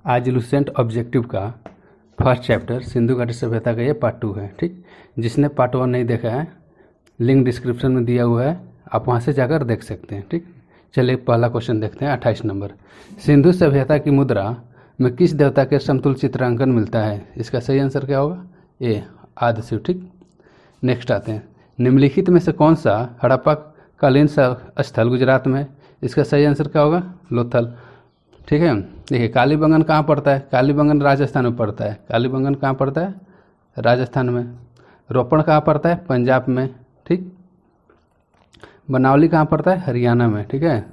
आज Lucent objective का first chapter Sindhu घाटी सभ्यता का ये पार्ट 2 है। ठीक, जिसने पार्ट 1 नहीं देखा है लिंक डिस्क्रिप्शन में दिया हुआ है, आप वहाँ से जाकर देख सकते हैं। ठीक, चलिए पहला क्वेश्चन देखते हैं। 28 नंबर, सिंधु सभ्यता की मुद्रा में किस देवता के समतुल्य चित्रांकन मिलता है? इसका सही आंसर क्या होगा? ए, आदिशिव। ठीक, नेक्स्ट आते हैं, निम्नलिखित में से कौन सा हड़प्पा कालीन स्थल गुजरात में? इसका सही आंसर क्या होगा? लोथल। ठीक है, देखिए कालीबंगन कहाँ पड़ता है? कालीबंगन राजस्थान में पड़ता है। कालीबंगन कहाँ पड़ता है? राजस्थान में। रोपण कहाँ पड़ता है? पंजाब में। ठीक, बनावली कहाँ पड़ता है? हरियाणा में। ठीक है,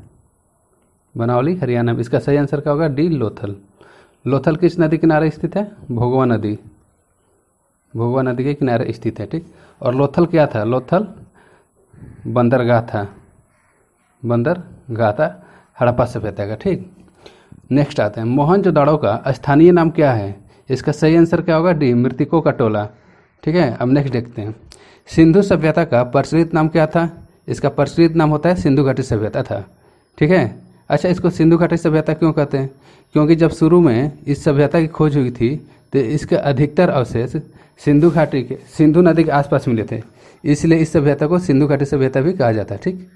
बनावली हरियाणा में। इसका सही आंसर क्या होगा? डी, लोथल। लोथल किस नदी किनारे स्थित है? भोगवा नदी। भोगवा नदी के किनारे स्थित है। ठीक, और लोथल क्या था? लोथल बंदरगाह था। बंदरगाह था हड़प्पा सभ्यता का। ठीक, नेक्स्ट आते हैं, मोहनजोदड़ो का स्थानीय नाम क्या है? इसका सही आंसर क्या होगा? डी, मृतकों का टोला। ठीक है, अब नेक्स्ट देखते हैं, सिंधु सभ्यता का प्रचलित नाम क्या था? इसका प्रचलित नाम होता है सिंधु घाटी सभ्यता था। ठीक है, अच्छा इसको सिंधु घाटी सभ्यता क्यों कहते हैं? क्योंकि जब शुरू में इस सभ्यता की खोज हुई थी तो इसके अधिकतर अवशेष सिंधु घाटी के, सिंधु नदी के आसपास मिले थे, इसलिए इस सभ्यता को सिंधु घाटी सभ्यता भी कहा जाता है। ठीक,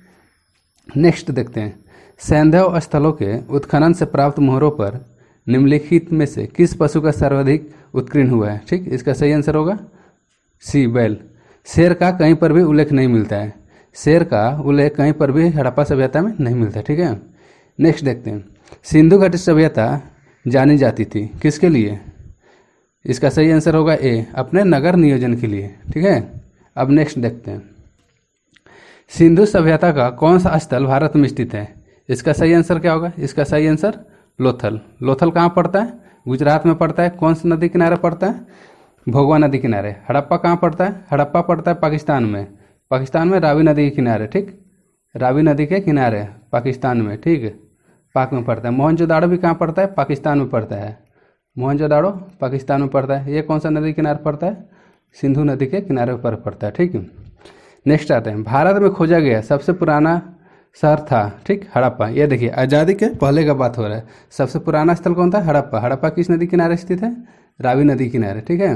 नेक्स्ट देखते हैं, सैंधव स्थलों के उत्खनन से प्राप्त मोहरों पर निम्नलिखित में से किस पशु का सर्वाधिक उत्कीर्ण हुआ है? ठीक, इसका सही आंसर होगा सी, बैल। शेर का कहीं पर भी उल्लेख नहीं मिलता है। शेर का उल्लेख कहीं पर भी हड़प्पा सभ्यता में नहीं मिलता। ठीक है, नेक्स्ट देखते हैं, सिंधु घाटी सभ्यता जानी जाती थी किसके लिए? इसका सही आंसर होगा ए, अपने नगर नियोजन के लिए। ठीक है, अब नेक्स्ट देखते हैं, सिंधु सभ्यता का कौन सा स्थल भारत में स्थित है? इसका सही आंसर क्या होगा? इसका सही आंसर लोथल। लोथल कहाँ पड़ता है? गुजरात में पड़ता है। कौन सी नदी किनारे पड़ता है? भोगवा नदी किनारे। हड़प्पा कहाँ पड़ता है? हड़प्पा पड़ता है पाकिस्तान में। पाकिस्तान में रावी नदी के किनारे। ठीक, रावी नदी के किनारे पाकिस्तान में। ठीक, पाक में पड़ता है। मोहनजोदड़ो भी कहाँ पड़ता है? पाकिस्तान में पड़ता है। मोहनजोदड़ो पाकिस्तान में पड़ता है। ये कौन सा नदी किनारे पड़ता है? सिंधु नदी के किनारे पर पड़ता है। ठीक, नेक्स्ट आते हैं, भारत में खोजा गया सबसे पुराना शहर था। ठीक, हड़प्पा। ये देखिए आज़ादी के पहले का बात हो रहा है। सबसे पुराना स्थल कौन था? हड़प्पा। हड़प्पा किस नदी किनारे स्थित है? रावी नदी किनारे। ठीक है,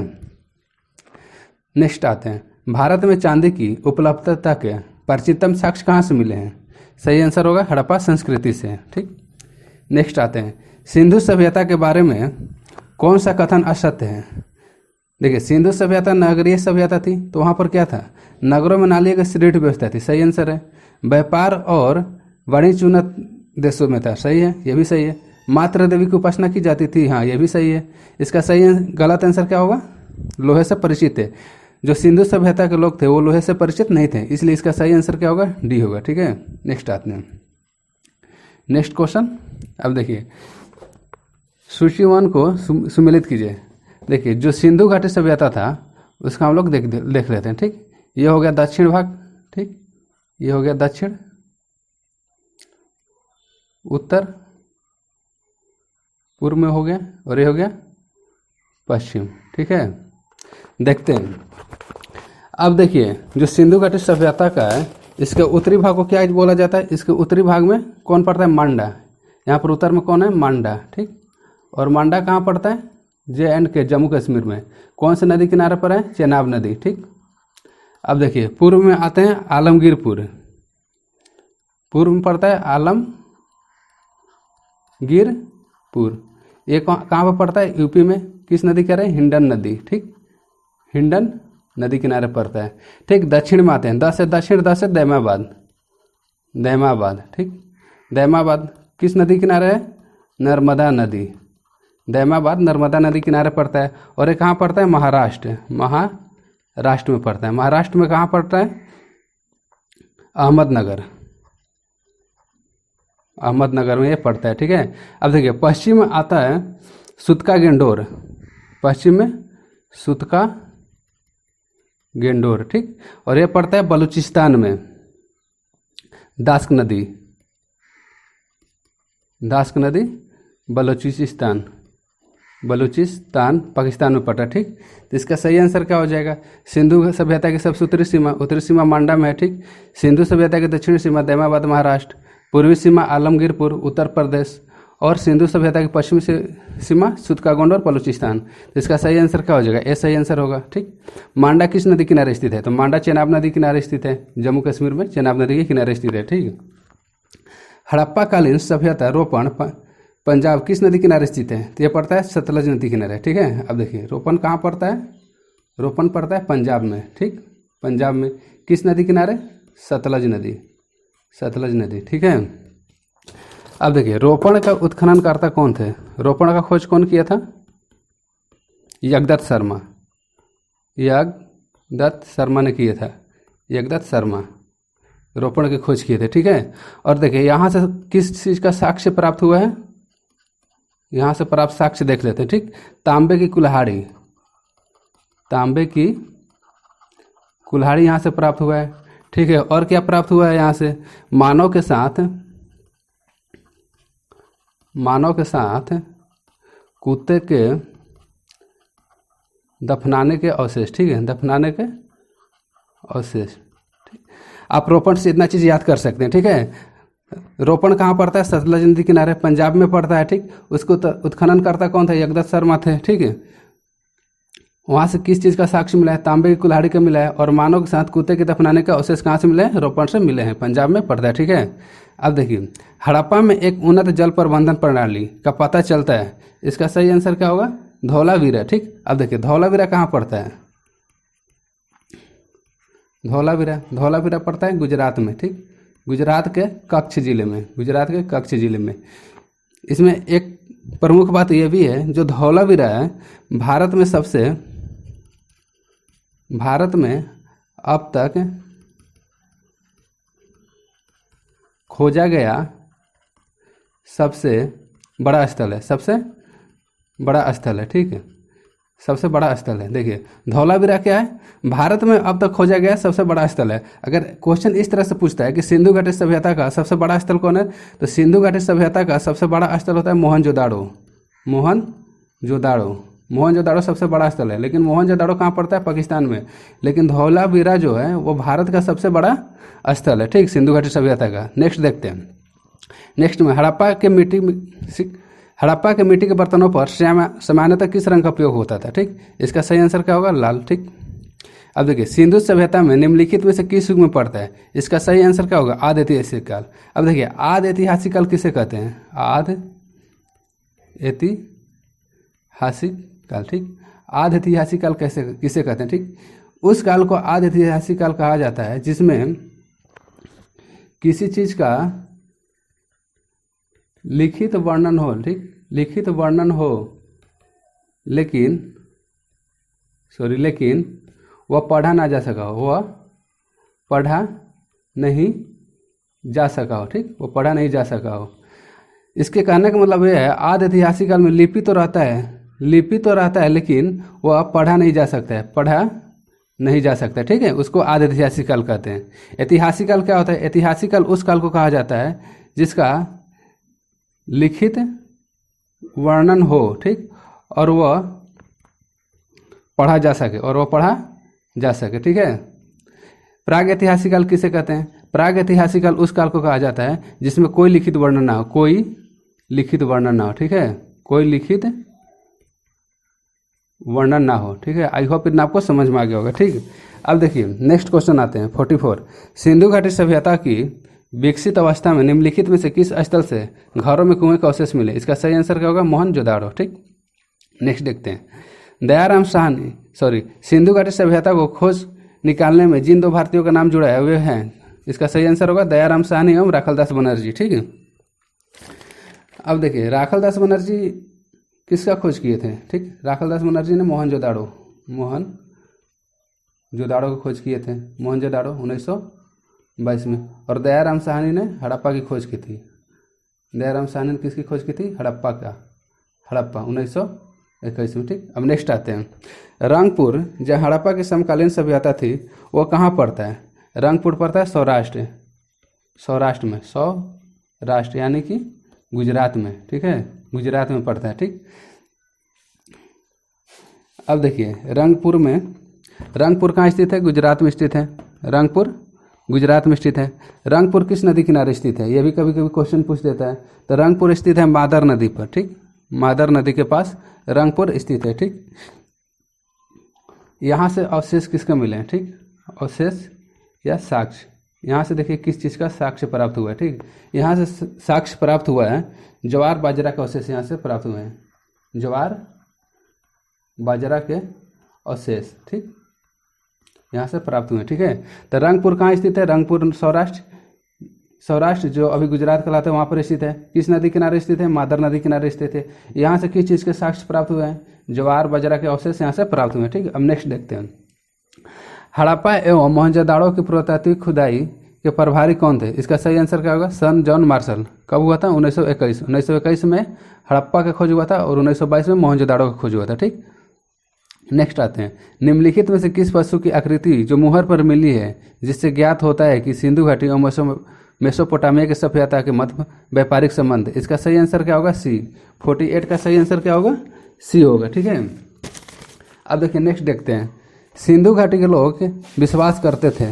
नेक्स्ट आते हैं, भारत में चांदी की उपलब्धता के प्राचीनतम साक्ष्य कहाँ से मिले हैं? सही आंसर होगा हड़प्पा संस्कृति से। ठीक, नेक्स्ट आते हैं, सिंधु सभ्यता के बारे में कौन सा कथन असत्य है? देखिए सिंधु सभ्यता नगरीय सभ्यता थी, तो वहाँ पर क्या था? नगरों में नालियों की सुदृढ़ व्यवस्था थी। सही आंसर है। व्यापार और वाणिज्य उन्नत देशों में था। सही है, ये भी सही है। मात्र देवी की उपासना की जाती थी। हाँ, ये भी सही है। इसका सही गलत आंसर क्या होगा? लोहे से परिचित थे। जो सिंधु सभ्यता के लोग थे वो लोहे से परिचित नहीं थे, इसलिए इसका सही आंसर क्या होगा? डी होगा। ठीक है, नेक्स्ट आते हैं, नेक्स्ट क्वेश्चन। अब देखिए सूची 1 को सुमेलित कीजिए। देखिए जो सिंधु घाटी सभ्यता था उसका हम लोग देख लेते हैं। ठीक, ये हो गया दक्षिण भाग। ठीक, ये हो गया दक्षिण, उत्तर पूर्व में हो गया, और ये हो गया पश्चिम। ठीक है, देखते हैं। अब देखिए जो सिंधु घाटी सभ्यता का है इसके उत्तरी भाग को क्या बोला जाता है? इसके उत्तरी भाग में कौन पड़ता है? मांडा। यहाँ पर उत्तर में कौन है? मांडा। ठीक, और मांडा कहाँ पड़ता है? JNK, जम्मू कश्मीर में। कौन सी नदी किनारे पर है? चेनाब नदी। ठीक, अब देखिए पूर्व में आते हैं आलमगीरपुर। पूर्व में पड़ता है आलमगीरपुर। ये कहाँ पर पड़ता है? यूपी में। किस नदी कह रहे हैं? हिंडन नदी। ठीक, हिंडन नदी किनारे पड़ता है। ठीक, दक्षिण में आते हैं, द से दक्षिण, द से दैमाबाद। दैमाबाद। ठीक, दैमाबाद किस नदी किनारे है? नर्मदा नदी। दैमाबाद नर्मदा नदी किनारे पड़ता है। और ये कहाँ पड़ता है? महाराष्ट्र। महाराष्ट्र में पड़ता है। महाराष्ट्र में कहाँ पड़ता है? अहमदनगर। अहमदनगर में ये पड़ता है। ठीक है, अब देखिए पश्चिम में आता है सुतका गेंडोर। पश्चिम में सुतका गेंडोर। ठीक, और ये पड़ता है बलूचिस्तान में। दास्क नदी। दास्क नदी बलूचिस्तान। बलूचिस्तान पाकिस्तान में पड़ता है। ठीक, तो इसका सही आंसर क्या हो जाएगा? सिंधु सभ्यता की सबसे उत्तरी सीमा मांडा में है। ठीक, सिंधु सभ्यता की दक्षिणी सीमा दैमाबाद महाराष्ट्र, पूर्वी सीमा आलमगीरपुर उत्तर प्रदेश, और सिंधु सभ्यता की पश्चिमी सीमा सुतकागोंड और बलूचिस्तान। तो इसका सही आंसर क्या हो जाएगा? ए सही आंसर होगा। ठीक। मांडा किस नदी किनारे स्थित है? तो मांडा चेनाब नदी किनारे स्थित है, जम्मू कश्मीर में चेनाब नदी के किनारे स्थित है। ठीक। हड़प्पा कालीन सभ्यता रोपण पंजाब किस नदी किनारे स्थित है? तो ये पड़ता है सतलज नदी किनारे। ठीक है। अब देखिए रोपण कहाँ पड़ता है? रोपण पड़ता है पंजाब में। ठीक। पंजाब में किस नदी किनारे? सतलज नदी, सतलज नदी। ठीक है। अब देखिए रोपण का उत्खननकर्ता कौन थे? रोपण का खोज कौन किया था? यज्ञदत्त शर्मा, यज्ञदत्त शर्मा ने किया था। यज्ञदत्त शर्मा रोपण की खोज किए थे। ठीक है। और देखिए यहाँ से किस चीज़ का साक्ष्य प्राप्त हुआ है? यहाँ से प्राप्त साक्ष्य देख लेते हैं। ठीक। तांबे की कुल्हाड़ी, तांबे की कुल्हाड़ी यहाँ से प्राप्त हुआ है। ठीक है। और क्या प्राप्त हुआ है यहाँ से? मानव के साथ कुत्ते के दफनाने के अवशेष। ठीक है। दफनाने के अवशेष। आप रोपण से इतना चीज़ याद कर सकते हैं। ठीक है। रोपण कहाँ पड़ता है? सतलज नदी किनारे, पंजाब में पड़ता है। ठीक। उसको उत्खननकर्ता कौन था? यज्ञदत्त शर्मा थे। ठीक है। वहाँ से किस चीज़ का साक्ष्य मिला है? तांबे की कुल्हाड़ी का मिला है। और मानव के साथ कुत्ते के दफनाने का अवशेष कहाँ से मिले हैं? रोपण से मिले हैं, पंजाब में पड़ता है। ठीक है। अब देखिए हड़प्पा में एक उन्नत जल प्रबंधन प्रणाली का पता चलता है। इसका सही आंसर क्या होगा? धौलावीरा। ठीक। अब देखिए धौलावीरा कहाँ पड़ता है? धौलावीरा पड़ता है गुजरात में। ठीक। गुजरात के कच्छ जिले में, गुजरात के कच्छ जिले में। इसमें एक प्रमुख बात यह भी है, जो धौलावीरा है भारत में अब तक खोजा गया सबसे बड़ा स्थल है, सबसे बड़ा स्थल है। ठीक है। सबसे बड़ा स्थल है। देखिए धौलावीरा क्या है? भारत में अब तक खोजा गया सबसे बड़ा स्थल है। अगर क्वेश्चन इस तरह से पूछता है कि सिंधु घाटी सभ्यता का सबसे बड़ा स्थल कौन है, तो सिंधु घाटी सभ्यता का सबसे बड़ा स्थल होता है मोहनजोदाड़ो। मोहनजोदाड़ो सबसे बड़ा स्थल है। लेकिन मोहनजोदाड़ो कहाँ पड़ता है? पाकिस्तान में। लेकिन धौलावीरा जो है वो भारत का सबसे बड़ा स्थल है। ठीक। सिंधु घाटी सभ्यता का। नेक्स्ट देखते हैं। नेक्स्ट में हड़प्पा के मिट्टी के बर्तनों पर सामान्यतः किस रंग का उपयोग होता था? ठीक। इसका सही आंसर क्या होगा? लाल। ठीक। अब देखिए सिंधु सभ्यता में निम्नलिखित में से किस युग में पड़ता है? इसका सही आंसर क्या होगा? आदि ऐतिहासिक काल। अब देखिए आदि ऐतिहासिक काल किसे कहते हैं? आदि ऐतिहासिक काल। ठीक। आदि ऐतिहासिक काल किसे कहते हैं? ठीक। उस काल को आदि ऐतिहासिक काल कहा जाता है जिसमें किसी चीज का लिखित वर्णन हो। ठीक। लिखित वर्णन हो लेकिन वह पढ़ा ना जा सका हो, वह पढ़ा नहीं जा सका हो। ठीक। वो पढ़ा नहीं जा सका हो। इसके कहने का मतलब यह है आदि ऐतिहासिक काल में लिपि तो रहता है लेकिन वह पढ़ा नहीं जा सकता है, पढ़ा नहीं जा सकता। ठीक है। उसको आदि ऐतिहासिक काल कहते हैं। ऐतिहासिक काल क्या होता है? ऐतिहासिक काल उस काल को कहा जाता है जिसका लिखित वर्णन हो। ठीक। और वह पढ़ा जा सके। ठीक है। प्राग ऐतिहासिक काल किसे कहते हैं? प्राग ऐतिहासिक काल उस काल को कहा जाता है जिसमें कोई लिखित वर्णन ना हो, ठीक है। कोई लिखित वर्णन ना हो। ठीक है। आई होप इतना आपको समझ में आ गया होगा। ठीक। अब देखिए नेक्स्ट क्वेश्चन आते हैं 44। सिंधु घाटी सभ्यता की विकसित अवस्था में निम्नलिखित में से किस स्थल से घरों में कुएं का अवशेष मिले? इसका सही आंसर क्या होगा? मोहनजोदाड़ो। ठीक। नेक्स्ट देखते हैं। सिंधु घाटी सभ्यता को खोज निकालने में जिन दो भारतीयों का नाम जुड़ा है वे हैं, इसका सही आंसर होगा दयाराम साहनी एवं राखलदास बनर्जी। ठीक है। अब देखिए राखलदास बनर्जी किसका खोज किए थे? ठीक। राखलदास बनर्जी ने मोहनजोदाड़ो की खोज किए थे, मोहनजोदाड़ो 1922 में। और दयाराम साहनी ने हड़प्पा की खोज की थी। दयाराम साहनी ने किसकी खोज की थी? हड़प्पा 1921 में। ठीक। अब नेक्स्ट आते हैं। रंगपुर जहाँ हड़प्पा की समकालीन सभ्यता थी वो कहाँ पड़ता है? रंगपुर पड़ता है सौराष्ट्र में, सौराष्ट्र यानी कि गुजरात में। ठीक है। गुजरात में पड़ता है। ठीक। अब देखिए रंगपुर कहाँ स्थित है? गुजरात में स्थित है। रंगपुर गुजरात में स्थित है। रंगपुर किस नदी किनारे स्थित है, ये भी कभी कभी क्वेश्चन पूछ देता है। तो रंगपुर स्थित है मादर नदी पर, ठीक, मादर नदी के पास रंगपुर स्थित है, ठीक। यहाँ से अवशेष किसके मिले हैं, ठीक, अवशेष या साक्ष्य, यहाँ से देखिए किस चीज़ का साक्ष्य प्राप्त हुआ है, ठीक, यहाँ से साक्ष्य प्राप्त हुआ है, ज्वार बाजरा के अवशेष यहाँ से प्राप्त हुए हैं, ज्वार बाजरा के अवशेष, ठीक, यहाँ से प्राप्त हुए, ठीक है। तो रंगपुर कहाँ स्थित है, रंगपुर सौराष्ट्र, सौराष्ट्र जो अभी गुजरात कहलाता है वहाँ पर स्थित है। किस नदी किनारे स्थित है, मादर नदी किनारे स्थित है। यहाँ से किस चीज़ के साक्ष्य प्राप्त हुए हैं, ज्वार बाजरा के अवशेष यहाँ से प्राप्त हुए हैं, ठीक। अब नेक्स्ट देखते हैं, हड़प्पा एवं मोहनजोदाड़ो की पुरातात्विक खुदाई के प्रभारी कौन थे, इसका सही आंसर क्या होगा, सन जॉन मार्शल। कब हुआ था, 1921 में हड़प्पा का खोज हुआ था और 1922 में मोहनजोदाड़ो का खोज हुआ था, ठीक। नेक्स्ट आते हैं, निम्नलिखित में से किस पशु की आकृति जो मुहर पर मिली है जिससे ज्ञात होता है कि सिंधु घाटी और मेसोपोटामिया के सभ्यता के मध्य व्यापारिक संबंध, इसका सही आंसर क्या होगा, सी। 48 का सही आंसर क्या होगा, सी होगा, ठीक है। अब देखिए नेक्स्ट देखते हैं, सिंधु घाटी के लोग विश्वास करते थे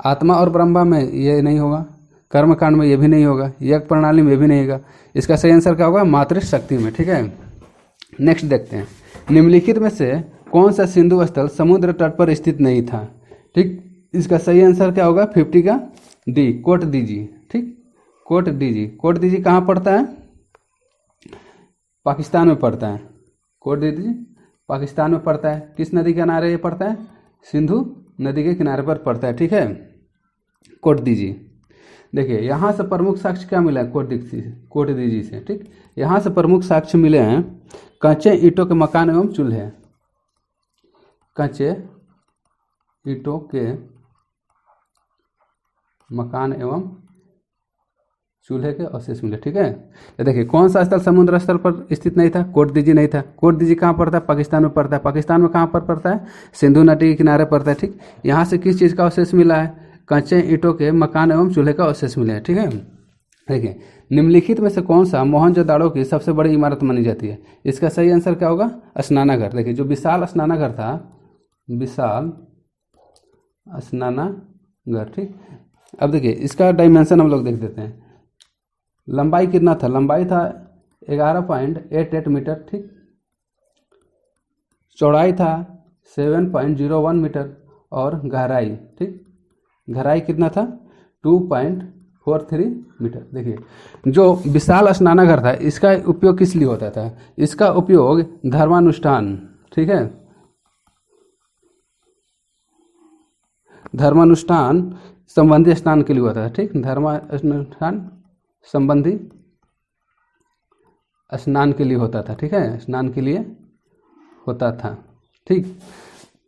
आत्मा और ब्रह्मा में, ये नहीं होगा, कर्मकांड में ये भी नहीं होगा, यज्ञ प्रणाली में भी नहीं होगा, इसका सही आंसर क्या होगा, मातृशक्ति में, ठीक है। नेक्स्ट देखते हैं, निम्नलिखित में से कौन सा सिंधु स्थल समुद्र तट पर स्थित नहीं था, ठीक, इसका सही आंसर क्या होगा, 50 का डी, कोट दीजी, ठीक, कोट दीजी। कोट दीजी कहाँ पड़ता है, पाकिस्तान में पड़ता है, कोट दीजी पाकिस्तान में पड़ता है। किस नदी के किनारे ये पड़ता है, सिंधु नदी के किनारे पर पड़ता है, ठीक है, कोट दीजी। देखिए यहाँ से प्रमुख साक्ष्य क्या मिला है, कोट दीजी से, ठीक, यहाँ से प्रमुख साक्ष्य मिले हैं कच्चे ईंटों के मकान एवं चूल्हे, कच्चे ईंटों के मकान एवं चूल्हे के अवशेष मिले, ठीक है। तो देखिए कौन सा स्थल समुद्र स्थल पर स्थित नहीं था, कोट दीजी नहीं था। कोट दीजी कहाँ पड़ता है, पाकिस्तान में पड़ता है। पाकिस्तान में कहाँ पर पड़ता है, सिंधु नदी के किनारे पड़ता है, ठीक। यहाँ से किस चीज़ का अवशेष मिला है, कच्चे ईंटों के मकान एवं चूल्हे का अवशेष मिले हैं, ठीक है। देखिए निम्नलिखित में से कौन सा मोहनजोदाड़ो की सबसे बड़ी इमारत मानी जाती है, इसका सही आंसर क्या होगा, स्नानागार। देखिए जो विशाल स्नानागार था, विशाल स्नानागार, ठीक। अब देखिए इसका डायमेंशन हम लोग देख देते हैं, लंबाई कितना था, लंबाई था 11.88 मीटर, ठीक, चौड़ाई था 7.01 मीटर और गहराई, ठीक, गहराई कितना था 2.43 मीटर। देखिए जो विशाल स्नानागार था इसका उपयोग किस लिए होता था, इसका उपयोग धर्मानुष्ठान, ठीक है, धर्मानुष्ठान संबंधी स्नान के लिए होता था, ठीक, धर्मानुष्ठान संबंधी स्नान के लिए होता था, ठीक है, स्नान के लिए होता था, ठीक।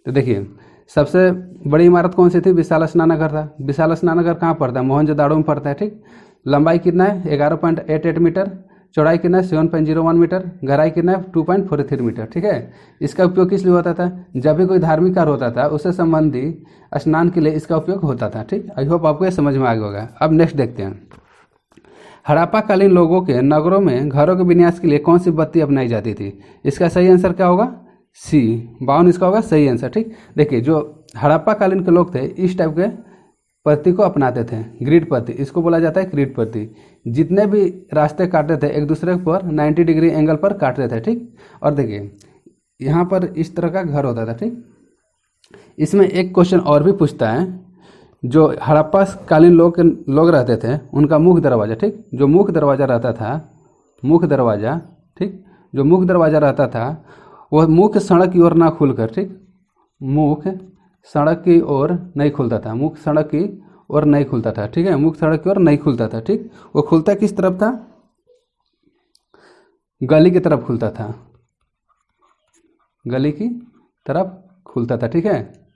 तो देखिए सबसे बड़ी इमारत कौन सी थी, विशाल स्नानागार था। विशाल स्नानागार कहाँ पड़ता है, मोहनजोदाड़ो में पड़ता है, ठीक। लंबाई कितना है 11.88 मीटर, चौड़ाई कितना है 7.01 मीटर, गहराई कितना है 2.43 मीटर, ठीक है। इसका उपयोग किस लिए होता था, जब भी कोई धार्मिक कार्य होता था उससे संबंधी स्नान के लिए इसका उपयोग होता था, ठीक। आई होप आपको ये समझ में आ गया होगा। अब नेक्स्ट देखते हैं, हड़प्पा कालीन लोगों के नगरों में घरों के विन्यास के लिए कौन सी बत्ती अपनाई जाती थी, इसका सही आंसर क्या होगा, सी 52 इसका होगा सही आंसर, ठीक। देखिए जो हड़प्पा कालीन के लोग थे इस टाइप के पत्ती को अपनाते थे, ग्रिड पत्ती, इसको बोला जाता है ग्रिड पत्ती। जितने भी रास्ते काटते थे एक दूसरे पर 90 डिग्री एंगल पर काटते थे, ठीक। और देखिए यहाँ पर इस तरह का घर होता था, ठीक। इसमें एक क्वेश्चन और भी पूछता है, जो हड़प्पा कालीन लोग रहते थे उनका मुख्य दरवाज़ा, ठीक, जो मुख्य दरवाज़ा रहता था, मुख्य दरवाज़ा, ठीक, जो मुख्य दरवाज़ा रहता था वह मुख्य सड़क की ओर ना खुलकर, ठीक, मुख्य सड़क की ओर नहीं खुलता था, मुख्य सड़क की ओर नहीं खुलता था, ठीक है, मुख्य सड़क की ओर नहीं खुलता था, ठीक। वो खुलता किस तरफ था, गली की तरफ खुलता था, गली की तरफ खुलता था, ठीक है।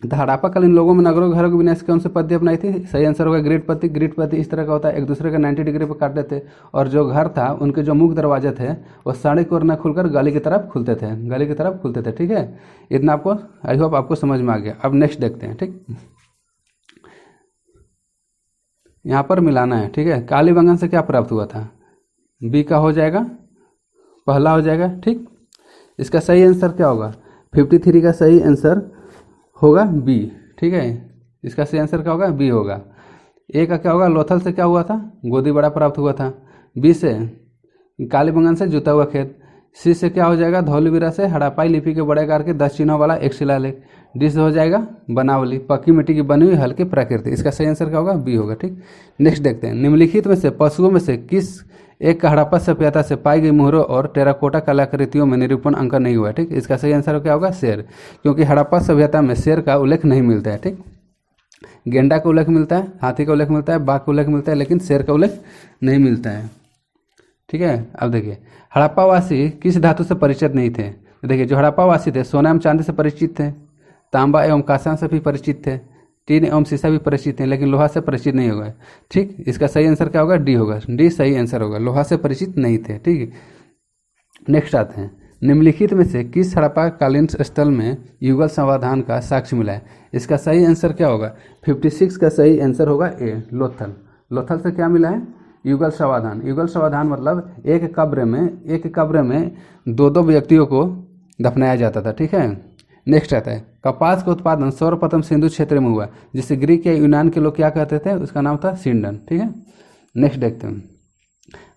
तो हड़प्पा कालीन लोगों में नगरों घरों के विन्यास कौन सी पद्धति अपनाई थी, सही आंसर होगा ग्रिड पत्ती। ग्रिड पत्ती इस तरह का होता है, एक दूसरे का 90 डिग्री पर काटते थे, और जो घर था उनके जो मुख्य दरवाजे थे वो सड़क की ओर न खुलकर गली की तरफ खुलते थे, गली की तरफ खुलते थे, ठीक है। इतना आपको आई होप आपको समझ में आ गया। अब नेक्स्ट देखते हैं, ठीक, यहाँ पर मिलाना है, ठीक है। कालीबंगन से क्या प्राप्त हुआ था, बी का हो जाएगा, पहला हो जाएगा, ठीक। इसका सही आंसर क्या होगा, 53 का सही आंसर होगा बी, ठीक है। इसका सही आंसर क्या होगा? बी होगा। ए का क्या होगा? लोथल से क्या हुआ था? गोदी बड़ा प्राप्त हुआ था। बी से कालीबंगन से जुता हुआ खेत। सी से क्या हो जाएगा? धौलीवीरा से हड़प्पाई लिपि के बड़े आकार के 10 चिन्हों वाला एक शिलालेख। डी से हो जाएगा बनावली, पक्की मिट्टी की बनी हुई हल्की प्रकृति। इसका सही आंसर क्या होगा? बी होगा। ठीक, नेक्स्ट देखते हैं। निम्नलिखित में से पशुओं में से किस एक का हड़प्पा सभ्यता से पाई गई मोहरों और टेराकोटा कलाकृतियों में निरूपण अंकन नहीं हुआ है। ठीक, इसका सही आंसर क्या होगा? शेर, क्योंकि हड़प्पा सभ्यता में शेर का उल्लेख नहीं मिलता है। ठीक, गेंडा का उल्लेख मिलता है, हाथी का उल्लेख मिलता है, बाघ का उल्लेख मिलता है, लेकिन शेर का उल्लेख नहीं मिलता है। ठीक है, अब देखिए हड़प्पावासी किस धातु से परिचित नहीं थे? तो देखिए जो हड़प्पावासी थे सोना एवं चांदी से परिचित थे, तांबा एवं कांसा से भी परिचित थे, टीन एवं शीशा भी परिचित थे, लेकिन लोहा से परिचित नहीं हो गए। ठीक, इसका सही आंसर क्या होगा? डी होगा। डी सही आंसर होगा, लोहा से परिचित नहीं थे। ठीक है, नेक्स्ट आते हैं। निम्नलिखित में से किस हड़प्पा कालीन स्थल में युगल समाधान का साक्ष्य मिला है? इसका सही आंसर क्या होगा? 56 का सही आंसर होगा ए, लोथल। लोथल से क्या मिला है? युगल समाधान। युगल समाधान मतलब एक कब्र में दो दो व्यक्तियों को दफनाया जाता था। ठीक है, नेक्स्ट आता है। कपास का उत्पादन सर्वप्रथम सिंधु क्षेत्र में हुआ, जिसे ग्रीक या यूनान के लोग क्या कहते थे? उसका नाम था सिंडन। ठीक है, नेक्स्ट देखते हैं।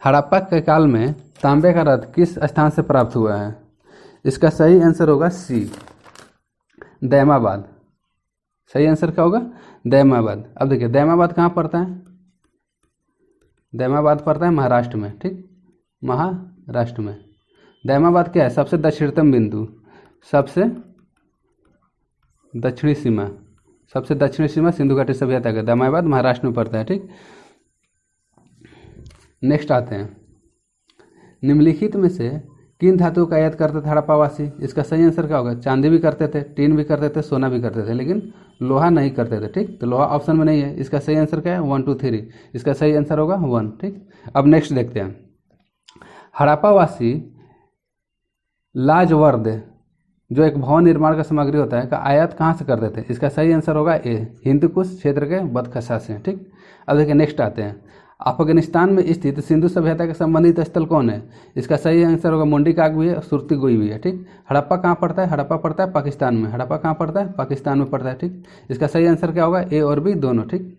हड़प्पा के काल में तांबे का रथ किस स्थान से प्राप्त हुआ है? इसका सही आंसर होगा सी, दैमाबाद। सही आंसर क्या होगा? दैमाबाद। अब देखिए दैमाबाद कहाँ पड़ता है? दैमाबाद पड़ता है महाराष्ट्र में। ठीक, महाराष्ट्र में। दैमाबाद क्या है? सबसे दक्षिणतम बिंदु, सबसे दक्षिणी सीमा सिंधु घाटी सभ्यता का दैमाबाद महाराष्ट्र में पड़ता है। ठीक, नेक्स्ट आते हैं। निम्नलिखित में से किन धातु का आयात करते थे हड़प्पावासी? इसका सही आंसर क्या होगा? चांदी भी करते थे, टीन भी करते थे, सोना भी करते थे, लेकिन लोहा नहीं करते थे। ठीक, तो लोहा ऑप्शन में नहीं है। इसका सही आंसर क्या है? 1 2 3। इसका सही आंसर होगा 1। ठीक, अब नेक्स्ट देखते हैं। हड़प्पावासी लाजवर्द, जो एक भवन निर्माण का सामग्री होता है, का आयात कहाँ से करते थे? इसका सही आंसर होगा ए, हिंदकुश क्षेत्र के बदखसा से। ठीक, अब देखिए नेक्स्ट आते हैं। अफगानिस्तान में स्थित सिंधु सभ्यता के संबंधित स्थल कौन है? इसका सही आंसर होगा मुंडीकाग भी है और सुरतीगुई भी है। ठीक, हड़प्पा कहाँ पड़ता है? हड़प्पा पड़ता है पाकिस्तान में। हड़प्पा कहाँ पड़ता है? पाकिस्तान में पड़ता है। ठीक, इसका सही आंसर क्या होगा? ए और बी दोनों। ठीक,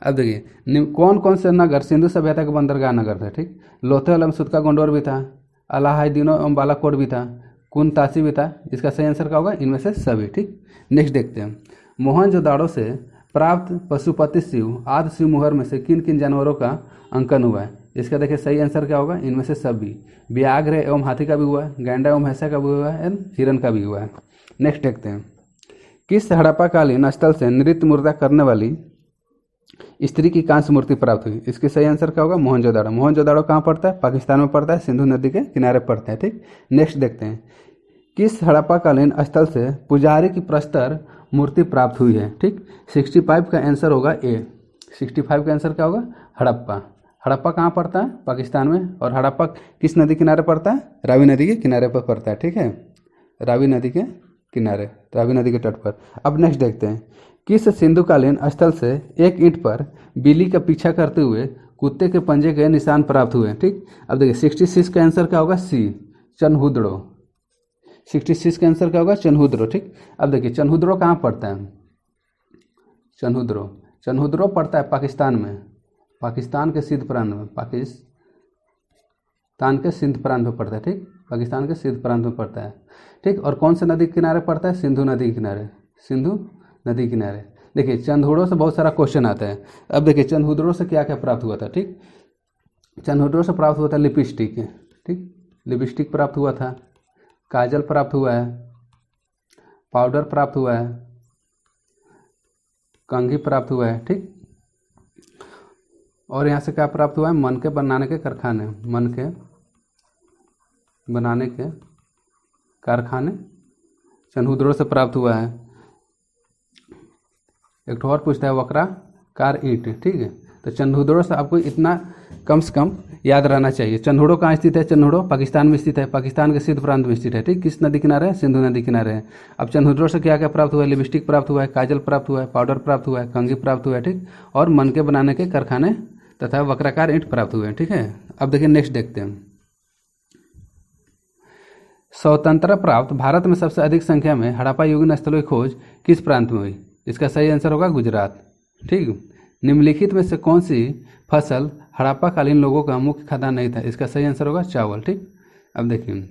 अब देखिए कौन कौन से नगर सिंधु सभ्यता के बंदरगाह नगर थे? ठीक, लोथल एवं सुतका गोंडोर भी था, अलाहादीनो एवं बालाकोट भी था, कुनतासी भी था। इसका सही आंसर क्या होगा? इनमें से सभी। ठीक, नेक्स्ट देखते हैं। मोहनजोदाड़ो से प्राप्त पशुपति शिव आदि शिव मोहर में से किन किन जानवरों का अंकन हुआ है? इसका देखिए सही आंसर क्या होगा? इनमें से सभी। व्याघ्र एवं हाथी का भी हुआ है, गैंडा एवं भैंसा का भी हुआ है, हिरन का भी हुआ है। नेक्स्ट देखते हैं। किस हड़प्पाकालीन स्थल से नृत्य मुद्रा करने वाली स्त्री की कांस्य मूर्ति प्राप्त हुई? इसके सही आंसर क्या होगा? मोहनजोदाड़ो। मोहनजोदाड़ो कहाँ पड़ता है? पाकिस्तान में पड़ता है, सिंधु नदी के किनारे पड़ता है। ठीक, नेक्स्ट देखते हैं। किस हड़प्पाकालीन स्थल से पुजारी की प्रस्तर मूर्ति प्राप्त हुई है? ठीक, 65 का आंसर होगा ए। 65 का आंसर क्या होगा? हड़प्पा। हड़प्पा कहाँ पड़ता है? पाकिस्तान में। और हड़प्पा किस नदी किनारे पड़ता है? रावी नदी के किनारे पर पड़ता है। ठीक है, रावी नदी के किनारे, रावी नदी के तट पर। अब नेक्स्ट देखते हैं। किस सिंधुकालीन स्थल से एक ईंट पर बिल्ली का पीछा करते हुए कुत्ते के पंजे के निशान प्राप्त हुए? ठीक, अब देखिए 66 का आंसर क्या होगा? सी, चनहुद्रो। 66 का आंसर क्या होगा? चनहुद्रो। ठीक, अब देखिए चनहुद्रो कहाँ पड़ता है? चनहुद्रो पड़ता है पाकिस्तान में, पाकिस्तान के सिंध प्रांत में, पाकिस्तान के सिंध प्रांत में पड़ता है। ठीक, पाकिस्तान के सिंध प्रांत में पड़ता है। ठीक, और कौन से नदी के किनारे पड़ता है? सिंधु नदी के किनारे, सिंधु नदी किनारे। देखिए चंदहुडो से बहुत सारा क्वेश्चन आता है। अब देखिए चंदहुडो से क्या क्या प्राप्त हुआ था? ठीक, चंदहुडो से प्राप्त हुआ था लिपस्टिक। ठीक, लिपस्टिक प्राप्त हुआ था, काजल प्राप्त हुआ है, पाउडर प्राप्त हुआ है, कंघी प्राप्त हुआ है। ठीक, और यहाँ से क्या प्राप्त हुआ है? मन के बनाने के कारखाने, मन के बनाने के कारखाने चंदहुडो से प्राप्त हुआ है। एक और पूछता है वक्राकार ईंट। ठीक है, तो चंदहुडो से आपको इतना कम से कम याद रहना चाहिए। चंदहुडो कहाँ स्थित है? चंदहुडो पाकिस्तान में स्थित है, पाकिस्तान के सिंध प्रांत में स्थित है। ठीक, किस नदी किनारे है? सिंधु नदी किनारे है। अब चंदहुडो से क्या क्या प्राप्त हुआ है? लिपस्टिक प्राप्त हुआ है, काजल प्राप्त हुआ है, पाउडर प्राप्त हुआ है, कंघी प्राप्त हुआ है। ठीक, और मन के बनाने के कारखाने तथा वक्राकार ईंट प्राप्त हुए हैं। ठीक है, अब देखिए नेक्स्ट देखते हैं। स्वतंत्रता प्राप्त भारत में सबसे अधिक संख्या में हड़प्पा युगीन स्थलों की खोज किस प्रांत में हुई? इसका सही आंसर होगा गुजरात। ठीक, निम्नलिखित में से कौन सी फसल हड़प्पा कालीन लोगों का मुख्य खाद्यान्न नहीं था? इसका सही आंसर होगा चावल। ठीक, अब देखिए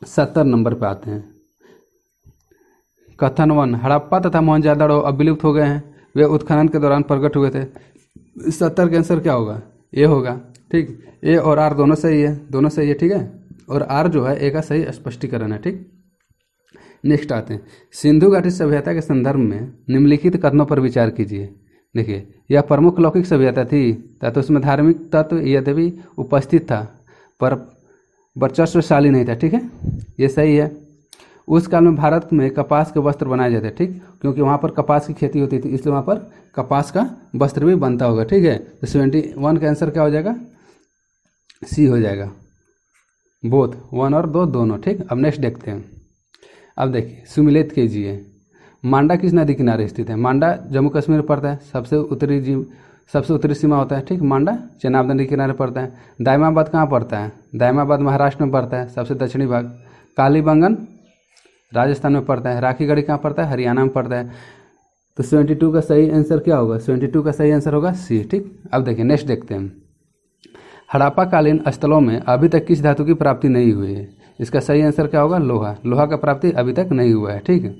70 नंबर पे आते हैं। कथन 1, हड़प्पा तथा मोहनजोदड़ो अब विलुप्त हो गए हैं, वे उत्खनन के दौरान प्रकट हुए थे। 70 का आंसर क्या होगा? ए होगा। ठीक, ए और आर दोनों सही है, दोनों सही है। ठीक है, और आर जो है ए का सही स्पष्टीकरण है। ठीक, नेक्स्ट आते हैं, सिंधु घाटी सभ्यता के संदर्भ में निम्नलिखित कथनों पर विचार कीजिए। देखिए, यह प्रमुख लौकिक सभ्यता थी तथा उसमें धार्मिक तत्व यद्यपि उपस्थित था पर वर्चस्वशाली नहीं था। ठीक है, ये सही है। उस काल में भारत में कपास के वस्त्र बनाए जाते, ठीक, क्योंकि वहाँ पर कपास की खेती होती थी, इसलिए वहाँ पर कपास का वस्त्र भी बनता होगा। ठीक है, तो 71 का आंसर क्या हो जाएगा? सी हो जाएगा, बोथ 1 और 2 दोनों। ठीक, अब नेक्स्ट देखते हैं। अब देखिए, सुमिलित कीजिए, मांडा किस नदी किनारे स्थित है? मांडा जम्मू कश्मीर में पड़ता है, सबसे उत्तरी सीमा होता है। ठीक, मांडा चेनाब नदी के किनारे पड़ता है। दायमाबाद कहाँ पड़ता है? दायमाबाद महाराष्ट्र में पड़ता है, सबसे दक्षिणी भाग। कालीबंगन राजस्थान में पड़ता है। राखीगढ़ी कहाँ पड़ता है? हरियाणा में पड़ता है। तो 72 का सही आंसर क्या होगा? 72 का सही आंसर होगा सी। ठीक, अब देखिए नेक्स्ट देखते हैं। हड़प्पा कालीन स्थलों में अभी तक किस धातु की प्राप्ति नहीं हुई है? इसका सही आंसर क्या होगा? लोहा। लोहा का प्राप्ति अभी तक नहीं हुआ है। ठीक है,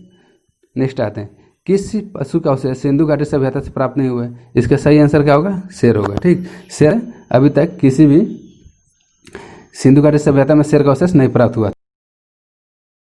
नेक्स्ट आते हैं, किस पशु का अवशेष सिंधु घाटी सभ्यता से प्राप्त नहीं हुआ है? इसका सही आंसर क्या होगा? शेर होगा। ठीक, शेर अभी तक किसी भी सिंधु घाटी सभ्यता में शेर का अवशेष नहीं प्राप्त हुआ